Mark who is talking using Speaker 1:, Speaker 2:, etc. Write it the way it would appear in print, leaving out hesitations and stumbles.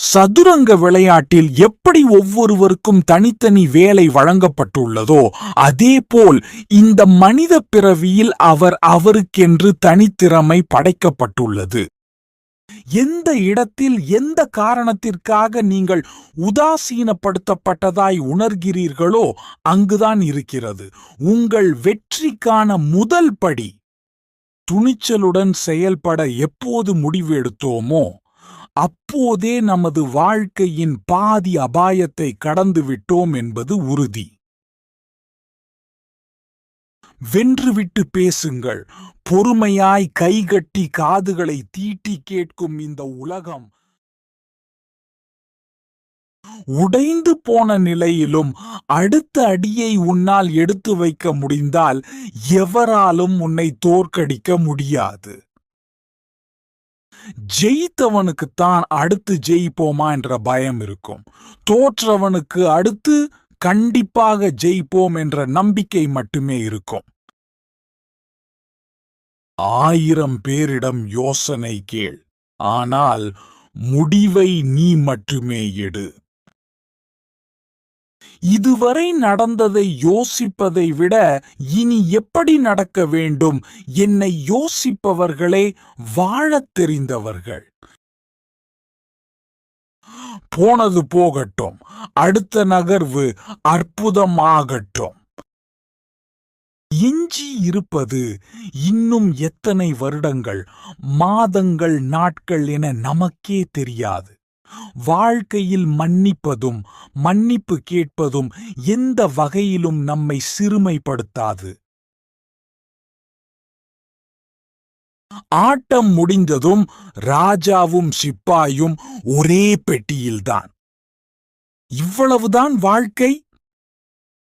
Speaker 1: சதுரங்க விளையாட்டில் எப்படி ஒவ்வொருவருக்கும் தனித்தனி வேலை வழங்கப்பட்டுள்ளதோ அதேபோல் இந்த மனித பிறவியில் அவருக்கென்று தனித்திறமை படைக்கப்பட்டுள்ளது. எந்த இடத்தில் எந்த காரணத்திற்காக நீங்கள் உதாசீனப்படுத்தப்பட்டதாய் உணர்கிறீர்களோ அங்குதான் இருக்கிறது உங்கள் வெற்றிக்கான முதல் படி. துணிச்சலுடன் செயல்பட எப்போது முடிவு எடுத்தோமோ அப்போதே நமது வாழ்க்கையின் பாதி அபாயத்தை கடந்துவிட்டோம் என்பது உறுதி. வென்றுவிட்டு பேசுங்கள். பொறுமையாய் கைகட்டி காதுகளை தீட்டி கேட்கும் இந்த உலகம் உடைந்து போன நிலையிலும் அடுத்த அடியை உன்னால் எடுத்து வைக்க முடிந்தால் எவராலும் உன்னை தோற்கடிக்க முடியாது. ஜெயித்தவனுக்குத்தான் அடுத்து ஜெயிப்போமா என்ற பயம் இருக்கும். தோற்றவனுக்கு அடுத்து கண்டிப்பாக ஜெயிப்போம் என்ற நம்பிக்கை மட்டுமே இருக்கும். 1000 பேரிடம் யோசனை கேள், ஆனால் முடிவை நீ மட்டுமே எடு. இதுவரை நடந்ததை யோசிப்பதை விட இனி எப்படி நடக்க வேண்டும் என்னை யோசிப்பவர்களே வாழத் தெரிந்தவர்கள். போனது போகட்டும், அடுத்த நகர்வு அற்புதமாகட்டும். எஞ்சி இருப்பது இன்னும் எத்தனை வருடங்கள், மாதங்கள், நாட்கள் என நமக்கே தெரியாது. வாழ்க்கையில் மன்னிப்பதும் மன்னிப்பு கேட்பதும் எந்த வகையிலும் நம்மை சிறுமைப்படுத்தாது. ஆட்டம் முடிந்ததும் ராஜாவும் சிப்பாயும் ஒரே பெட்டியில்தான். இவ்வளவுதான் வாழ்க்கை.